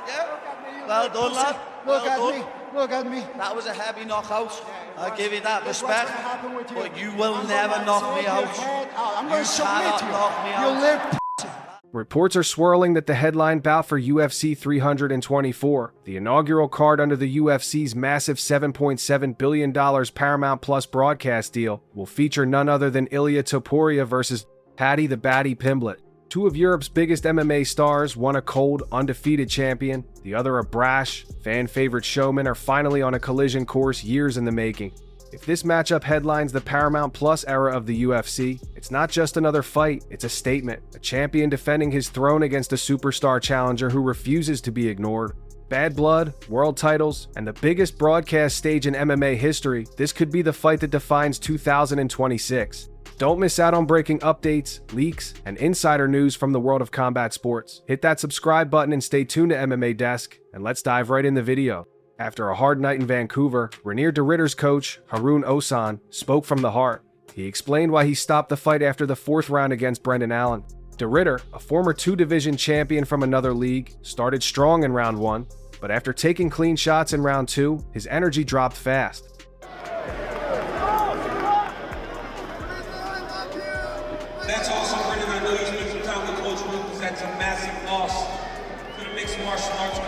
Yeah. Well done, lad. Look at me. That was a heavy knockout. I'll give you that respect. But you will never knock me out. I'm going to submit you. Knock me You out. live. Reports are swirling that the headline bout for UFC 324, the inaugural card under the UFC's massive $7.7 billion Paramount Plus broadcast deal, will feature none other than Ilia Topuria versus Paddy the Baddy Pimblett. Two of Europe's biggest MMA stars, one a cold, undefeated champion, the other a brash, fan-favorite showman, are finally on a collision course years in the making. If this matchup headlines the Paramount Plus era of the UFC, it's not just another fight, it's a statement. A champion defending his throne against a superstar challenger who refuses to be ignored. Bad blood, world titles, and the biggest broadcast stage in MMA history, this could be the fight that defines 2026. Don't miss out on breaking updates, leaks, and insider news from the world of combat sports. Hit that subscribe button and stay tuned to MMA Desk, and let's dive right in the video. After a hard night in Vancouver, Reneer Derritter's coach, Harun Osan, spoke from the heart. He explained why he stopped the fight after the fourth round against Brendan Allen. Derritter, a former two-division champion from another league, started strong in round 1, but after taking clean shots in round 2, his energy dropped fast. That's also Brendan. I know you spent some time with Coach Luke, because that's a massive loss for the mixed martial arts.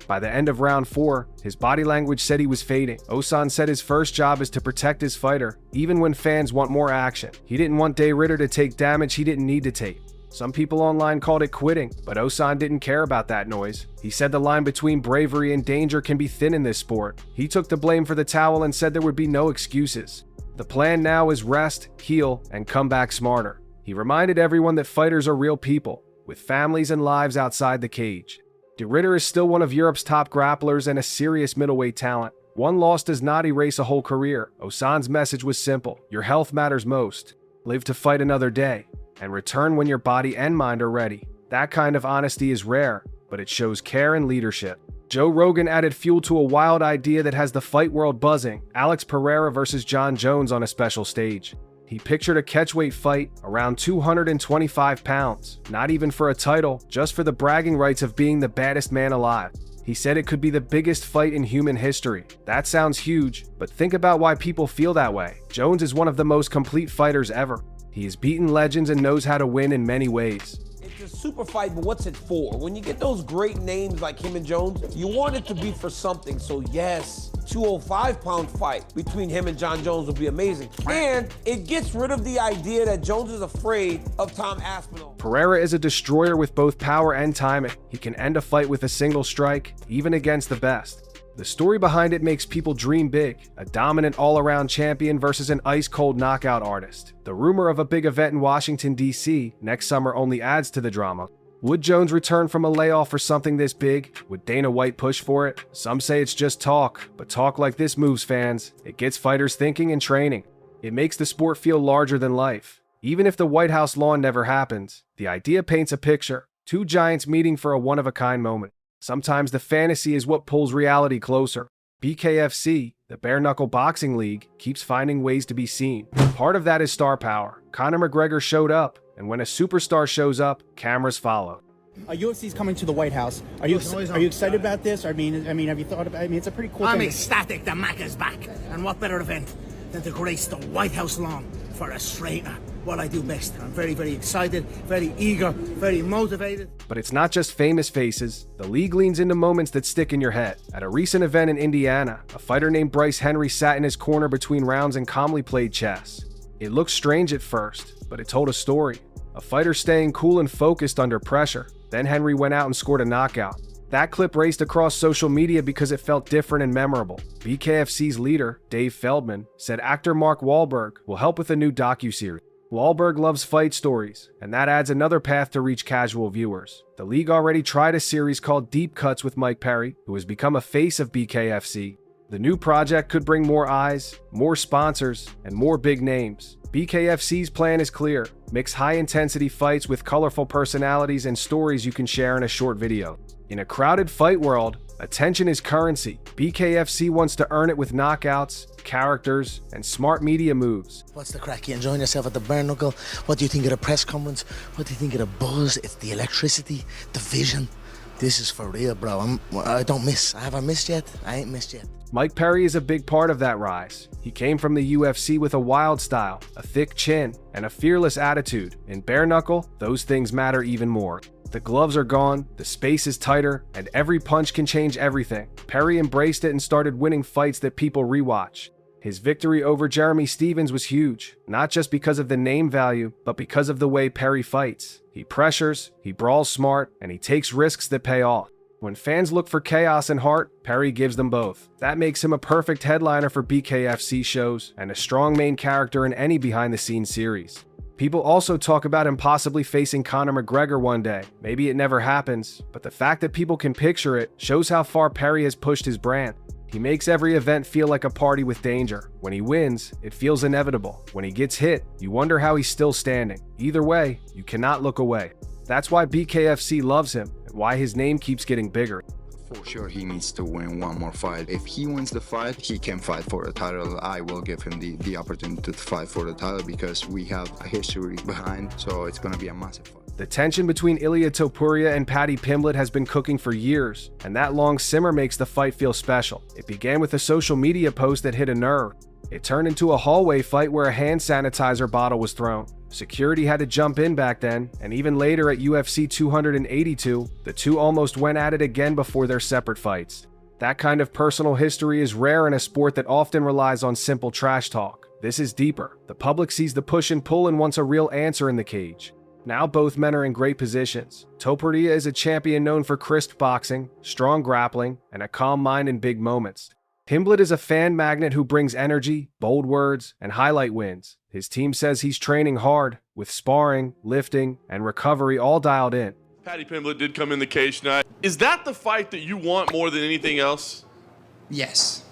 By the end of round 4, his body language said he was fading. Osan said his first job is to protect his fighter, even when fans want more action. He didn't want Derritter to take damage he didn't need to take. Some people online called it quitting, but Osan didn't care about that noise. He said the line between bravery and danger can be thin in this sport. He took the blame for the towel and said there would be no excuses. The plan now is rest, heal, and come back smarter. He reminded everyone that fighters are real people, with families and lives outside the cage. Derritter is still one of Europe's top grapplers and a serious middleweight talent. One loss does not erase a whole career. Osan's message was simple: your health matters most. Live to fight another day, and return when your body and mind are ready. That kind of honesty is rare, but it shows care and leadership. Joe Rogan added fuel to a wild idea that has the fight world buzzing: Alex Pereira versus John Jones on a special stage. He pictured a catchweight fight around 225 pounds, not even for a title, just for the bragging rights of being the baddest man alive. He said it could be the biggest fight in human history. That sounds huge, but think about why people feel that way. Jones is one of the most complete fighters ever. He has beaten legends and knows how to win in many ways. It's a super fight, but what's it for? When you get those great names like him and Jones, you want it to be for something. So yes, 205-pound fight between him and John Jones would be amazing. And it gets rid of the idea that Jones is afraid of Tom Aspinall. Pereira is a destroyer with both power and timing. He can end a fight with a single strike, even against the best. The story behind it makes people dream big: a dominant all-around champion versus an ice-cold knockout artist. The rumor of a big event in Washington, D.C. next summer only adds to the drama. Would Jones return from a layoff for something this big? Would Dana White push for it? Some say it's just talk, but talk like this moves fans. It gets fighters thinking and training. It makes the sport feel larger than life. Even if the White House lawn never happens, the idea paints a picture: two giants meeting for a one-of-a-kind moment. Sometimes the fantasy is what pulls reality closer. BKFC, the bare-knuckle boxing league, keeps finding ways to be seen. Part of that is star power. Conor McGregor showed up, and when a superstar shows up, cameras follow. UFC is coming to the White House. Are you excited about this? I mean, have you thought about? I mean, it's a pretty cool thing. I'm ecstatic that Mac is back, and what better event than to grace the White House lawn for a straightener? What I do best. I'm very, very excited, very eager, very motivated. But it's not just famous faces. The league leans into moments that stick in your head. At a recent event in Indiana, a fighter named Bryce Henry sat in his corner between rounds and calmly played chess. It looked strange at first, but it told a story. A fighter staying cool and focused under pressure. Then Henry went out and scored a knockout. That clip raced across social media because it felt different and memorable. BKFC's leader, Dave Feldman, said actor Mark Wahlberg will help with a new docuseries. Wahlberg loves fight stories, and that adds another path to reach casual viewers. The league already tried a series called Deep Cuts with Mike Perry, who has become a face of BKFC. The new project could bring more eyes, more sponsors, and more big names. BKFC's plan is clear: mix high-intensity fights with colorful personalities and stories you can share in a short video. In a crowded fight world, attention is currency. BKFC wants to earn it with knockouts, characters, and smart media moves. What's the crack? You enjoying yourself at the bare knuckle? What do you think of the press conference? What do you think of the buzz? It's the electricity, the vision. this is for real, bro. I don't miss. I haven't missed yet. I ain't missed yet. Mike Perry is a big part of that rise. He came from the UFC with a wild style, a thick chin, and a fearless attitude. In bare knuckle, those things matter even more. The gloves are gone, the space is tighter, and every punch can change everything. Perry embraced it and started winning fights that people rewatch. His victory over Jeremy Stephens was huge, not just because of the name value, but because of the way Perry fights. He pressures, he brawls smart, and he takes risks that pay off. When fans look for chaos and heart, Perry gives them both. That makes him a perfect headliner for BKFC shows and a strong main character in any behind-the-scenes series. People also talk about him possibly facing Conor McGregor one day. Maybe it never happens, but the fact that people can picture it shows how far Perry has pushed his brand. He makes every event feel like a party with danger. When he wins, it feels inevitable. When he gets hit, you wonder how he's still standing. Either way, you cannot look away. That's why BKFC loves him and why his name keeps getting bigger. For sure, he needs to win one more fight. If he wins the fight, he can fight for the title. I will give him the opportunity to fight for the title because we have a history behind, so it's going to be a massive fight. The tension between Ilia Topuria and Paddy Pimblett has been cooking for years, and that long simmer makes the fight feel special. It began with a social media post that hit a nerve. It turned into a hallway fight where a hand sanitizer bottle was thrown. Security had to jump in back then, and even later at UFC 282, the two almost went at it again before their separate fights. That kind of personal history is rare in a sport that often relies on simple trash talk. This is deeper. The public sees the push and pull and wants a real answer in the cage. Now both men are in great positions. Topuria is a champion known for crisp boxing, strong grappling, and a calm mind in big moments. Pimblett is a fan magnet who brings energy, bold words, and highlight wins. His team says he's training hard, with sparring, lifting, and recovery all dialed in. Paddy Pimblett did come in the cage tonight. Is that the fight that you want more than anything else? Yes.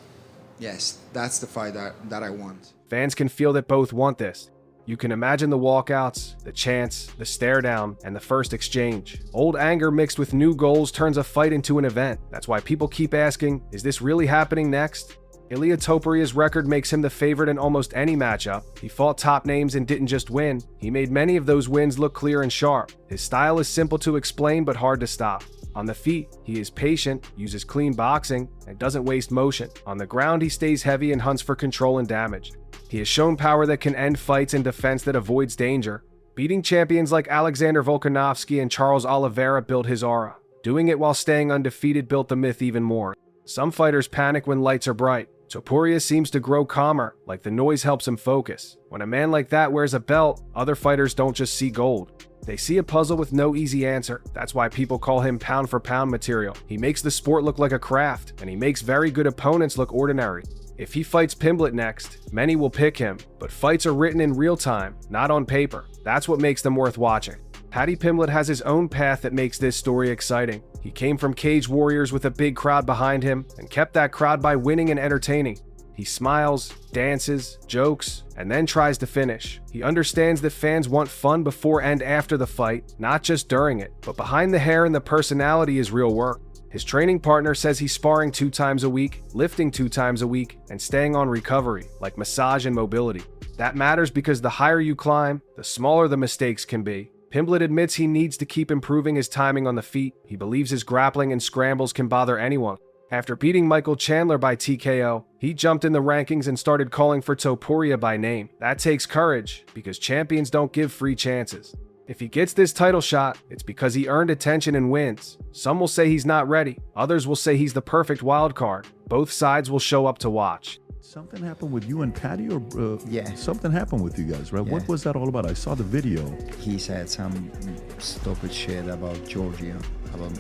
Yes, that's the fight that I want. Fans can feel that both want this. You can imagine the walkouts, the chants, the stare down, and the first exchange. Old anger mixed with new goals turns a fight into an event. That's why people keep asking, is this really happening next? Ilia Topuria's record makes him the favorite in almost any matchup. He fought top names and didn't just win. He made many of those wins look clear and sharp. His style is simple to explain but hard to stop. On the feet, he is patient, uses clean boxing, and doesn't waste motion. On the ground, he stays heavy and hunts for control and damage. He has shown power that can end fights and defense that avoids danger. Beating champions like Alexander Volkanovski and Charles Oliveira built his aura. Doing it while staying undefeated built the myth even more. Some fighters panic when lights are bright. Topuria seems to grow calmer, like the noise helps him focus. When a man like that wears a belt, other fighters don't just see gold. They see a puzzle with no easy answer. That's why people call him pound for pound material. He makes the sport look like a craft, and he makes very good opponents look ordinary. If he fights Pimblett next, many will pick him, but fights are written in real time, not on paper. That's what makes them worth watching. Paddy Pimblett has his own path that makes this story exciting. He came from Cage Warriors with a big crowd behind him and kept that crowd by winning and entertaining. He smiles, dances, jokes, and then tries to finish. He understands that fans want fun before and after the fight, not just during it. But behind the hair and the personality is real work. His training partner says he's sparring 2 times a week, lifting 2 times a week, and staying on recovery, like massage and mobility. That matters because the higher you climb, the smaller the mistakes can be. Pimblett admits he needs to keep improving his timing on the feet. He believes his grappling and scrambles can bother anyone. After beating Michael Chandler by TKO, he jumped in the rankings and started calling for Topuria by name. That takes courage, because champions don't give free chances. If he gets this title shot, it's because he earned attention and wins. Some will say he's not ready. Others will say he's the perfect wild card. Both sides will show up to watch. Something happened with you and Paddy, or yeah, something happened with you guys, right? Yeah. What was that all about? I saw the video. He said some stupid shit about Georgia,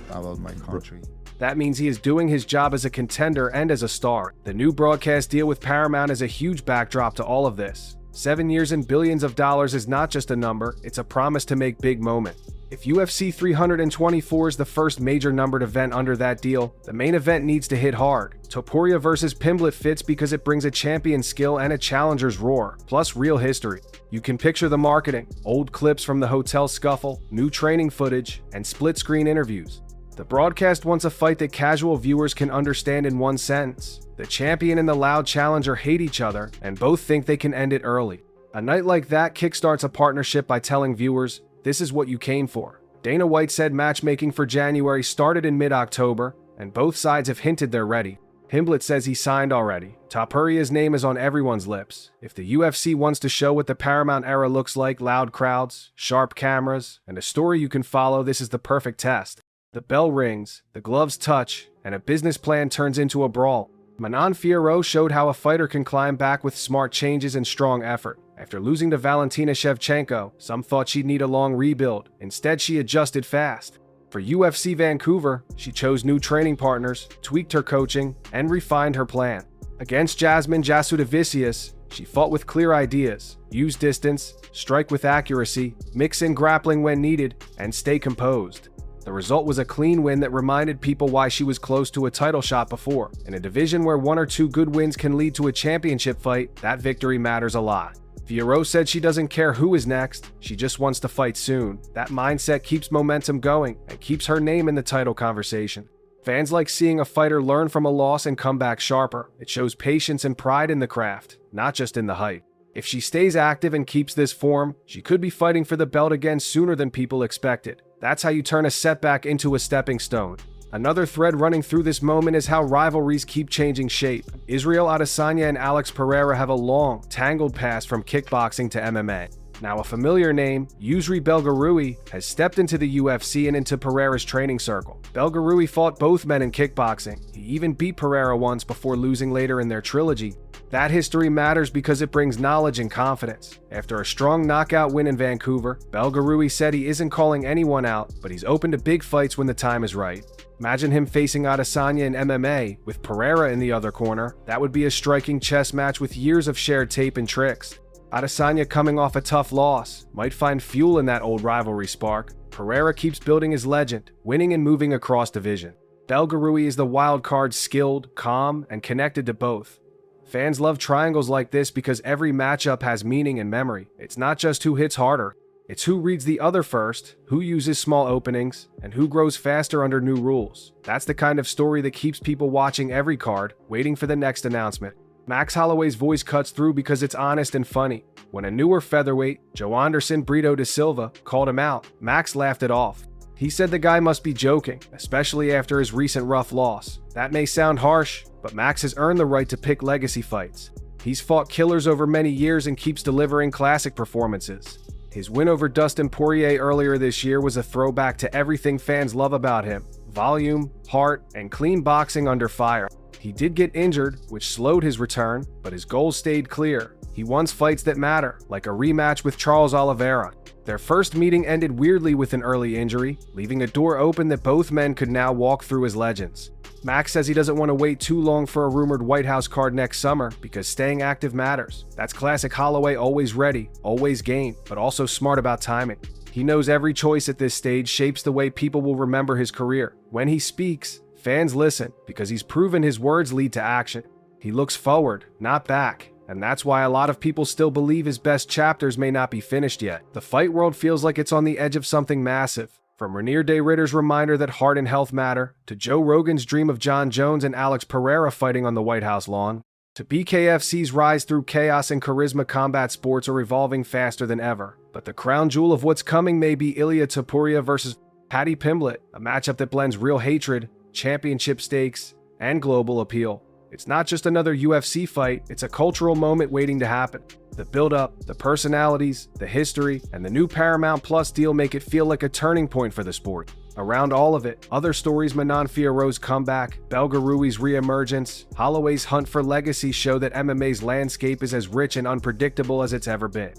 about my country. That means he is doing his job as a contender and as a star. The new broadcast deal with Paramount is a huge backdrop to all of this. 7 years and billions of dollars is not just a number, it's a promise to make big moments. If UFC 324 is the first major numbered event under that deal, the main event needs to hit hard. Topuria versus Pimblett fits because it brings a champion's skill and a challenger's roar, plus real history. You can picture the marketing, old clips from the hotel scuffle, new training footage, and split-screen interviews. The broadcast wants a fight that casual viewers can understand in one sentence. The champion and the loud challenger hate each other, and both think they can end it early. A night like that kickstarts a partnership by telling viewers, this is what you came for. Dana White said matchmaking for January started in mid-October, and both sides have hinted they're ready. Pimblett says he signed already. Topuria's name is on everyone's lips. If the UFC wants to show what the Paramount era looks like, loud crowds, sharp cameras, and a story you can follow, this is the perfect test. The bell rings, the gloves touch, and a business plan turns into a brawl. Manon Fiorot showed how a fighter can climb back with smart changes and strong effort. After losing to Valentina Shevchenko, some thought she'd need a long rebuild. Instead, she adjusted fast. For UFC Vancouver, she chose new training partners, tweaked her coaching, and refined her plan. Against Jasmine Jasudavicius, she fought with clear ideas, use distance, strike with accuracy, mix in grappling when needed, and stay composed. The result was a clean win that reminded people why she was close to a title shot before. In a division where 1 or 2 good wins can lead to a championship fight, that victory matters a lot. Fiorot said she doesn't care who is next, she just wants to fight soon. That mindset keeps momentum going and keeps her name in the title conversation. Fans like seeing a fighter learn from a loss and come back sharper. It shows patience and pride in the craft, not just in the hype. If she stays active and keeps this form, she could be fighting for the belt again sooner than people expected. That's how you turn a setback into a stepping stone. Another thread running through this moment is how rivalries keep changing shape. Israel Adesanya and Alex Pereira have a long, tangled past from kickboxing to MMA. Now a familiar name, Yusri Belgarui, has stepped into the UFC and into Pereira's training circle. Belgarui fought both men in kickboxing. He even beat Pereira once before losing later in their trilogy. That history matters because it brings knowledge and confidence. After a strong knockout win in Vancouver, Belgarui said he isn't calling anyone out, but he's open to big fights when the time is right. Imagine him facing Adesanya in MMA, with Pereira in the other corner. That would be a striking chess match with years of shared tape and tricks. Adesanya, coming off a tough loss, might find fuel in that old rivalry spark. Pereira keeps building his legend, winning and moving across division. Belgarui is the wild card, skilled, calm, and connected to both. Fans love triangles like this because every matchup has meaning and memory. It's not just who hits harder, it's who reads the other first, who uses small openings, and who grows faster under new rules. That's the kind of story that keeps people watching every card, waiting for the next announcement. Max Holloway's voice cuts through because it's honest and funny. When a newer featherweight, Joe Anderson Brito da Silva, called him out, Max laughed it off. He said the guy must be joking, especially after his recent rough loss. That may sound harsh, but Max has earned the right to pick legacy fights. He's fought killers over many years and keeps delivering classic performances. His win over Dustin Poirier earlier this year was a throwback to everything fans love about him: volume, heart, and clean boxing under fire. He did get injured, which slowed his return, but his goals stayed clear. He wants fights that matter, like a rematch with Charles Oliveira. Their first meeting ended weirdly with an early injury, leaving a door open that both men could now walk through as legends. Max says he doesn't want to wait too long for a rumored White House card next summer because staying active matters. That's classic Holloway, always ready, always game, but also smart about timing. He knows every choice at this stage shapes the way people will remember his career. When he speaks, fans listen because he's proven his words lead to action. He looks forward, not back. And that's why a lot of people still believe his best chapters may not be finished yet. The fight world feels like it's on the edge of something massive. From Reneer Derritter's reminder that heart and health matter, to Joe Rogan's dream of Jon Jones and Alex Pereira fighting on the White House lawn, to BKFC's rise through chaos and charisma, combat sports are evolving faster than ever. But the crown jewel of what's coming may be Ilia Topuria versus Paddy Pimblett, a matchup that blends real hatred, championship stakes, and global appeal. It's not just another UFC fight, it's a cultural moment waiting to happen. The build-up, the personalities, the history, and the new Paramount Plus deal make it feel like a turning point for the sport. Around all of it, other stories: Manon Fiorot's comeback, Belgarui's reemergence, Holloway's hunt for legacy show that MMA's landscape is as rich and unpredictable as it's ever been.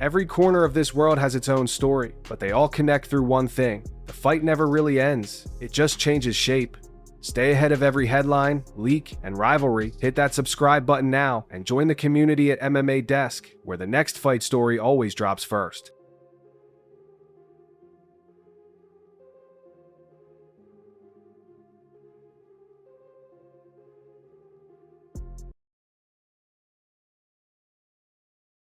Every corner of this world has its own story, but they all connect through one thing: the fight never really ends, it just changes shape. Stay ahead of every headline, leak, and rivalry. Hit that subscribe button now and join the community at MMA Desk, where the next fight story always drops first.